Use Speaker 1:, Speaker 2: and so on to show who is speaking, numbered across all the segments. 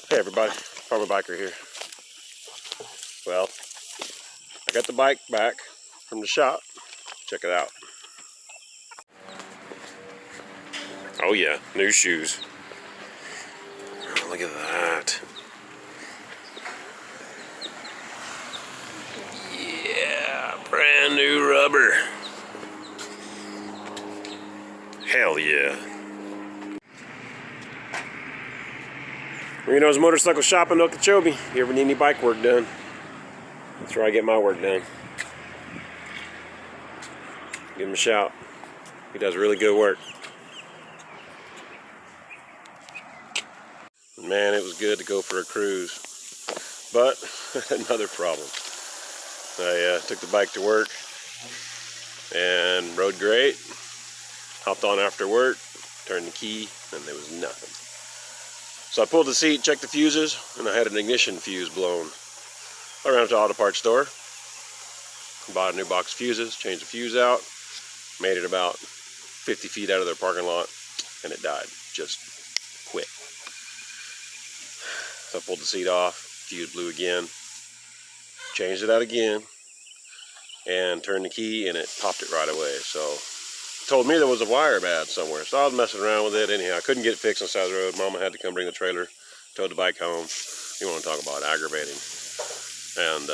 Speaker 1: Hey everybody, Farmer Biker here. Well, I got the bike back from the shop. Check it out. Oh yeah, new shoes. Oh, look at that. Yeah, brand new rubber. Hell yeah. Reno's Motorcycle Shop in Okeechobee. If you ever need any bike work done, that's where I get my work done. Give him a shout. He does really good work. Man, it was good to go for a cruise. But another problem. I took the bike to work and rode great. Hopped on after work, turned the key, and there was nothing. So I pulled the seat, checked the fuses, and I had an ignition fuse blown. I ran to the auto parts store, bought a new box of fuses, changed the fuse out, made it about 50 feet out of their parking lot, and it died. Just quit. So I pulled the seat off, fuse blew again, changed it out again, and turned the key, and it popped it right away. So told me there was a wire bad somewhere, so I was messing around with it. Anyhow, I couldn't get it fixed on the side of the road. Mama had to come bring the trailer, towed the bike home. You want to talk about aggravating. And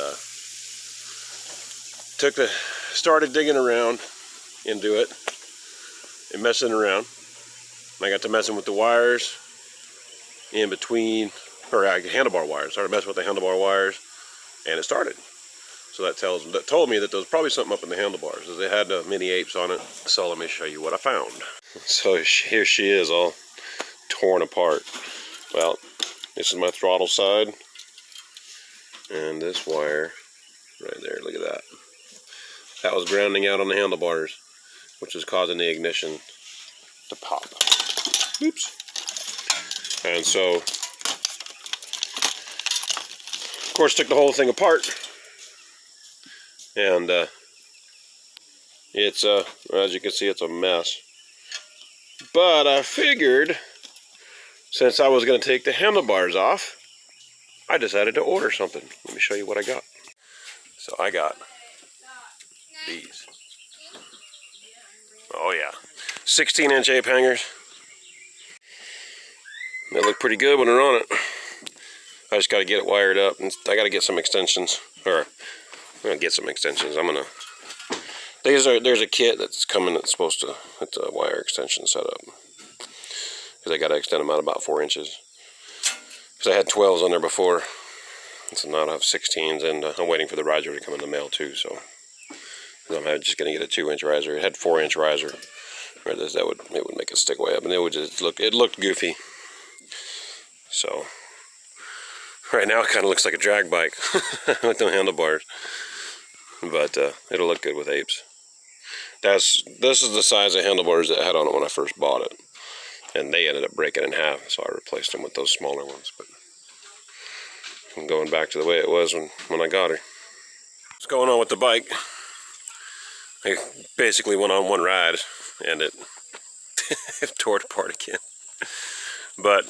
Speaker 1: started digging around into it and messing around. And I got to messing with the wires in between, or handlebar wires. Started messing with the handlebar wires, and it started. So that told me that there was probably something up in the handlebars, as they had mini apes on it. So let me show you what I found. So here she is, all torn apart. Well, this is my throttle side, and this wire right there, look at that. That was grounding out on the handlebars, which is causing the ignition to pop. Oops. And so, of course, took the whole thing apart. And it's as you can see, it's a mess. But I figured, since I was going to take the handlebars off, I decided to order something. Let me show you what I got. So I got these. Oh yeah, 16-inch ape hangers. They look pretty good when they're on it. I just got to get it wired up, and I got to get some extensions, or I'm gonna get some extensions. There's a kit that's coming that's supposed to, it's a wire extension setup. Because I got to extend them out about 4 inches. Because I had 12s on there before. So now I have 16s, and I'm waiting for the riser to come in the mail too. So I'm just going to get a 2-inch riser. It had 4-inch riser. Or this, it would make it stick way up, and it looked goofy. So right now it kind of looks like a drag bike with no handlebars. But it'll look good with apes. This is the size of handlebars that I had on it when I first bought it, and they ended up breaking in half, so I replaced them with those smaller ones. But I'm going back to the way it was when I got her. What's going on with the bike? I basically went on one ride, and it tore it apart again. But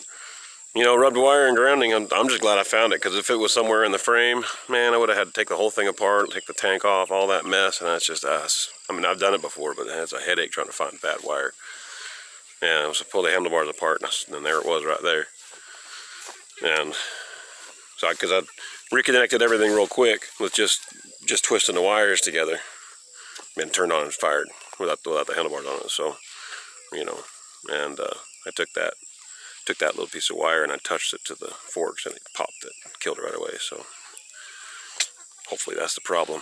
Speaker 1: you know, rubbed wire and grounding, I'm just glad I found it, because if it was somewhere in the frame, man, I would have had to take the whole thing apart, take the tank off, all that mess, and that's just us. I mean, I've done it before, but it's a headache trying to find bad wire. And I was to pull the handlebars apart, and there it was right there. And so, because I reconnected everything real quick with just twisting the wires together, and turned on and fired without the handlebars on it. So, you know, and I took that little piece of wire and I touched it to the forks, and it popped it, killed it right away. So hopefully that's the problem.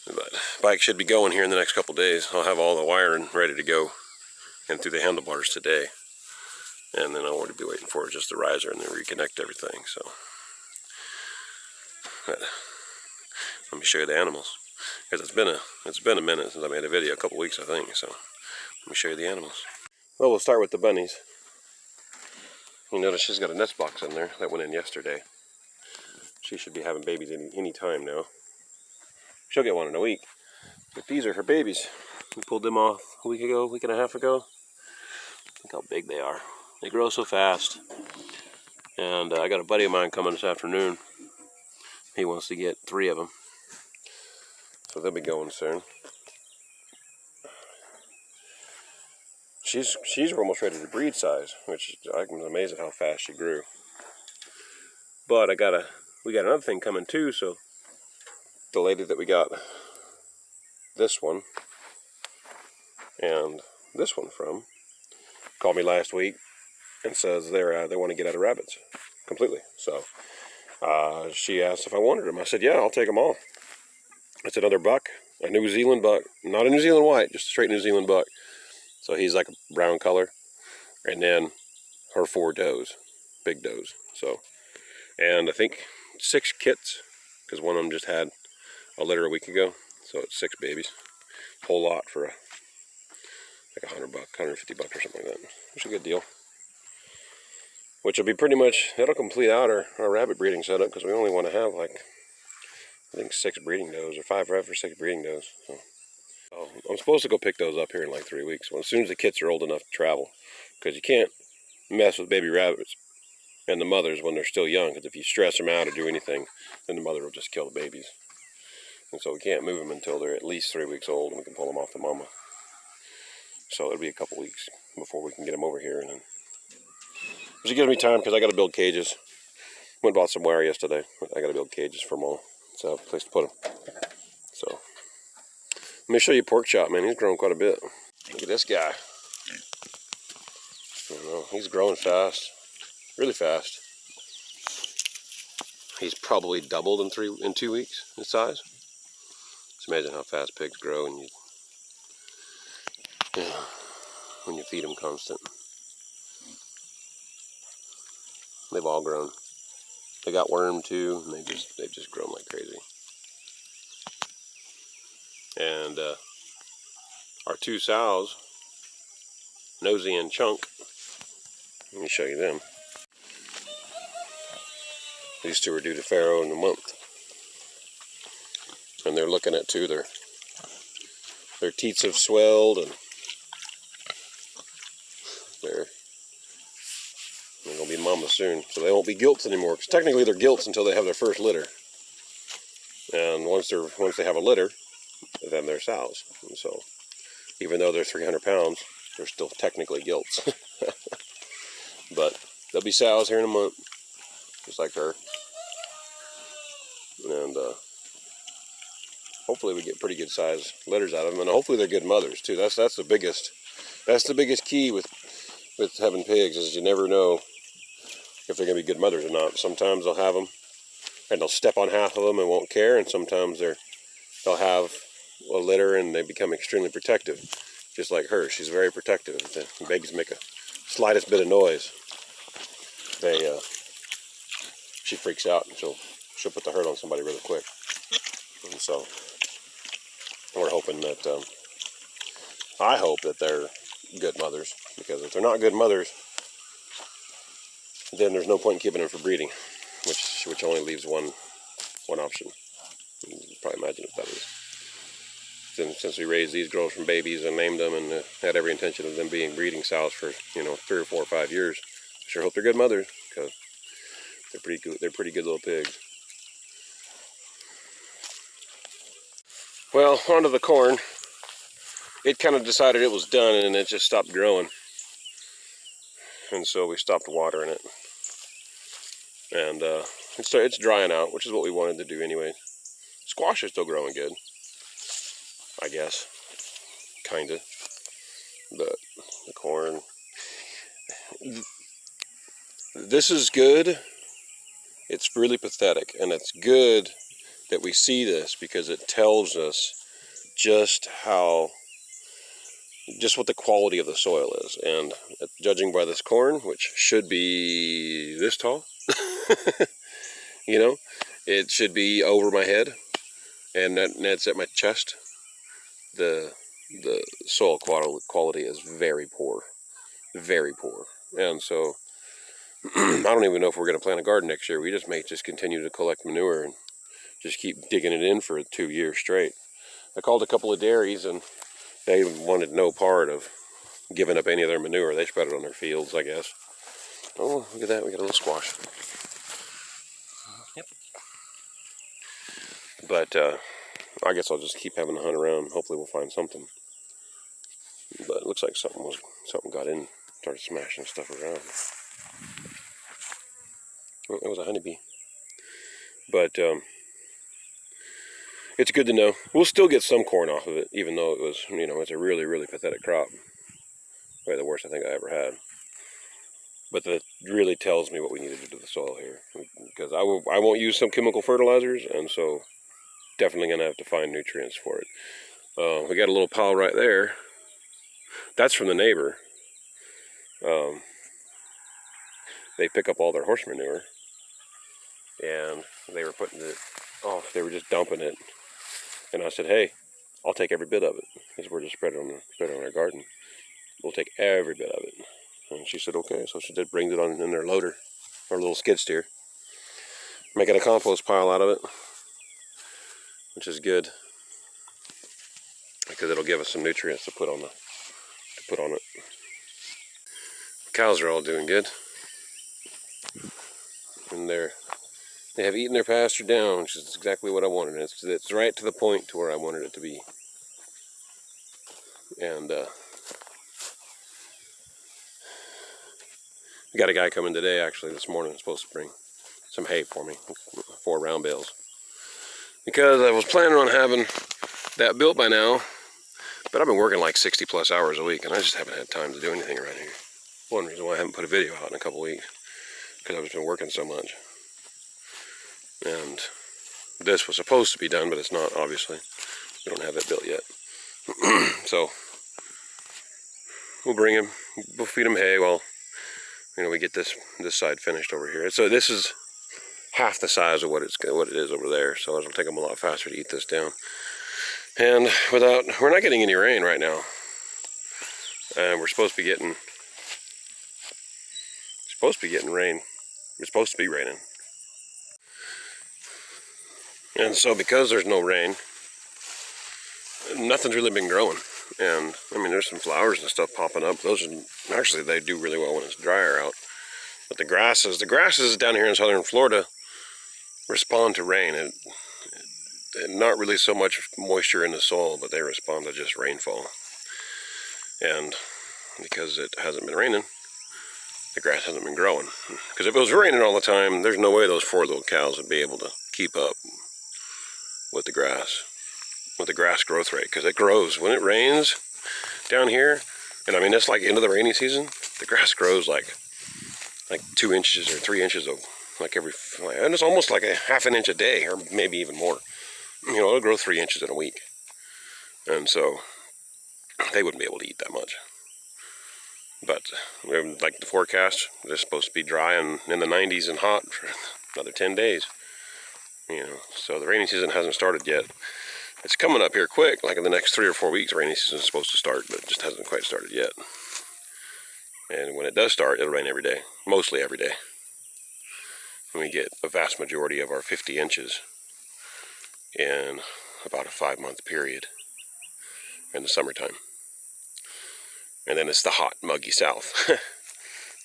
Speaker 1: But bike should be going here in the next couple days. I'll have all the wiring ready to go and through the handlebars today, and then I'll be waiting for just the riser and then reconnect everything. So but let me show you the animals, because it's been a minute since I made a video, a couple weeks I think. So let me show you the animals. Well, we'll start with the bunnies. You notice she's got a nest box in there that went in yesterday. She should be having babies any time now. She'll get one in a week. But these are her babies. We pulled them off a week and a half ago. Look how big they are. They grow so fast. And I got a buddy of mine coming this afternoon. He wants to get 3 of them. So they'll be going soon. She's almost ready to breed size, which I'm amazed at how fast she grew. But we got another thing coming too. So the lady that we got this one and this one from called me last week and says they want to get out of rabbits completely. So she asked if I wanted them. I said, yeah, I'll take them all. It's another buck, a New Zealand buck, not a New Zealand white, just a straight New Zealand buck. So he's like a brown color, and then her 4 does, big does. So, and I think 6 kits, because one of them just had a litter a week ago. So it's 6 babies, whole lot for like $100, $150 or something like that. It's a good deal. Which will be pretty much, that'll complete out our rabbit breeding setup, because we only want to have like, I think 6 breeding does, or 5 or 6 breeding does. So I'm supposed to go pick those up here in like 3 weeks, as soon as the kits are old enough to travel, because you can't mess with baby rabbits and the mothers when they're still young, because if you stress them out or do anything, then the mother will just kill the babies. And so we can't move them until they're at least 3 weeks old, and we can pull them off the mama. So it'll be a couple weeks before we can get them over here, and then which gives me time, because I got to build cages. Went and bought some wire yesterday. I got to build cages for them all, so I have a place to put them. So let me show you Pork Chop, man. He's grown quite a bit. Look at this guy. I don't know, he's growing fast, really fast. He's probably doubled in 2 weeks in size. It's amazing how fast pigs grow when you feed them constant. They've all grown. They got worm too, and they've just grown like crazy. And our 2 sows, Nosy and Chunk, let me show you them. These 2 are due to farrow in a month. And they're looking at too, their teats have swelled, and they're going to be mama soon. So they won't be gilts anymore, because technically they're gilts until they have their first litter. And once they have a litter, then they're sows. And so even though they're 300 pounds, they're still technically gilts. But they'll be sows here in a month, just like her. And hopefully we get pretty good size litters out of them, and hopefully they're good mothers too. That's the biggest key with having pigs, is you never know if they're gonna be good mothers or not. Sometimes they'll have them and they'll step on half of them and won't care, and sometimes they'll have a litter and they become extremely protective, just like her. She's very protective. If the babies make a slightest bit of noise, she freaks out, and she'll put the hurt on somebody really quick. And so we're hoping that I hope that they're good mothers, because if they're not good mothers, then there's no point in keeping them for breeding, which only leaves one option. You can probably imagine what that is. Since we raised these girls from babies and named them, and had every intention of them being breeding sows for 3 or 4 or 5 years, I sure hope they're good mothers, because they're pretty good. They're pretty good little pigs. Well, onto the corn. It kind of decided it was done, and it just stopped growing. And so we stopped watering it. And it's drying out, which is what we wanted to do anyway. Squash is still growing good, I guess. Kinda. But the corn. This is good. It's really pathetic. And it's good that we see this, because it tells us just what the quality of the soil is. And judging by this corn, which should be this tall, it should be over my head, and that's at my chest. The soil quality is very poor, and so I don't even know if we're going to plant a garden next year. We may just continue to collect manure and just keep digging it in for 2 years straight. I called a couple of dairies, and they wanted no part of giving up any of their manure. They spread it on their fields, I guess. Oh, look at that. We got a little squash. Yep. But I guess I'll just keep having to hunt around. Hopefully we'll find something. But it looks like something got in, started smashing stuff around. Well, it was a honeybee. But it's good to know. We'll still get some corn off of it, even though it was, it's a really, really pathetic crop. Probably the worst I think I ever had. But that really tells me what we need to do to the soil here. Because I won't use some chemical fertilizers, and so definitely going to have to find nutrients for it. We got a little pile right there. That's from the neighbor. They pick up all their horse manure, and they were putting it off. They were just dumping it, and I said, "Hey, I'll take every bit of it. Because we're just spread it on our garden. We'll take every bit of it." And she said, "Okay." So she did bring it on in their loader, our little skid steer, making a compost pile out of it, which is good because it'll give us some nutrients to put on it. The cows are all doing good, and they have eaten their pasture down, which is exactly what I wanted. It's right to the point to where I wanted it to be. And we got a guy coming today, actually, this morning, supposed to bring some hay for me, 4 round bales. Because I was planning on having that built by now, but I've been working like 60 plus hours a week, and I just haven't had time to do anything around here. One reason why I haven't put a video out in a couple weeks, because I've just been working so much. And this was supposed to be done, but it's not, obviously. We don't have it built yet. So we'll bring him, we'll feed him hay while we get this side finished over here. So this is half the size of what it is over there, so it'll take them a lot faster to eat this down. And we're not getting any rain right now. We're supposed to be getting rain. It's supposed to be raining. And so because there's no rain, nothing's really been growing. And I mean, there's some flowers and stuff popping up. Actually, they do really well when it's drier out. But the grasses down here in southern Florida respond to rain. And not really so much moisture in the soil, but they respond to just rainfall. And because it hasn't been raining, the grass hasn't been growing. Because if it was raining all the time, there's no way those 4 little cows would be able to keep up with the grass growth rate. Because it grows when it rains down here, and I mean it's like into the rainy season. The grass grows like 2 inches or 3 inches of and it's almost like a half an inch a day, or maybe even more. It'll grow 3 inches in a week, and so they wouldn't be able to eat that much. But like the forecast, they're supposed to be dry and in the 90s and hot for another 10 days. So the rainy season hasn't started yet. It's coming up here quick, like in the next 3 or 4 weeks. Rainy season is supposed to start, but it just hasn't quite started yet. And when it does start, it'll rain every day, mostly every day. And we get a vast majority of our 50 inches in about a 5-month period in the summertime. And then it's the hot, muggy south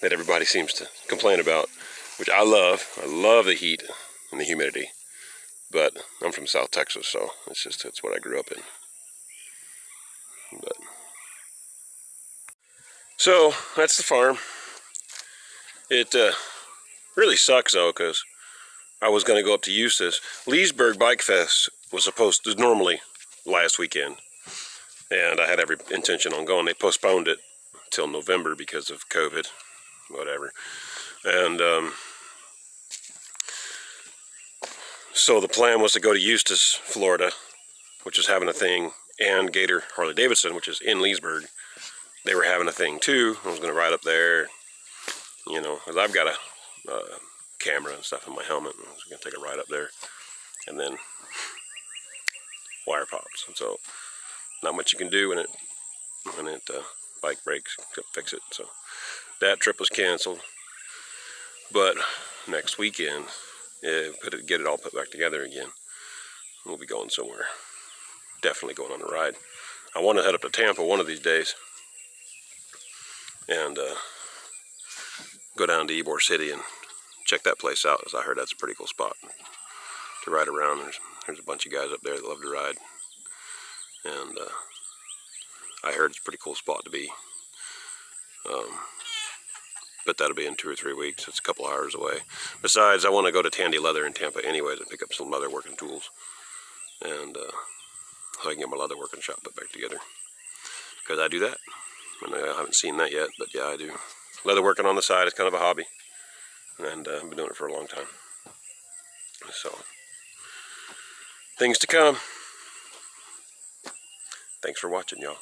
Speaker 1: that everybody seems to complain about, which I love. I love the heat and the humidity. But I'm from South Texas, so it's what I grew up in. So that's the farm. It really sucks though, because I was going to go up to Eustis. Leesburg Bike Fest was supposed to normally last weekend, and I had every intention on going. They postponed it till November because of COVID, whatever. And so the plan was to go to Eustis, Florida, which is having a thing, and Gator Harley Davidson, which is in Leesburg. They were having a thing too. I was going to ride up there, because I've got a camera and stuff in my helmet. I was going to take a ride up there, and then wire pops. And so not much you can do when it bike breaks, fix it. So that trip was canceled. But next weekend, get it all put back together again. We'll be going somewhere. Definitely going on a ride. I want to head up to Tampa one of these days and go down to Ybor City and check that place out, as I heard that's a pretty cool spot to ride around. There's a bunch of guys up there that love to ride, and I heard it's a pretty cool spot to be. But that'll be in 2 or 3 weeks. It's a couple hours away. Besides, I want to go to Tandy Leather in Tampa anyways and pick up some leather working tools, and so I can get my leather working shop put back together, because I do that. And I haven't seen that yet, but yeah, I do. Leather working on the side is kind of a hobby, and I've been doing it for a long time. So, things to come. Thanks for watching, y'all.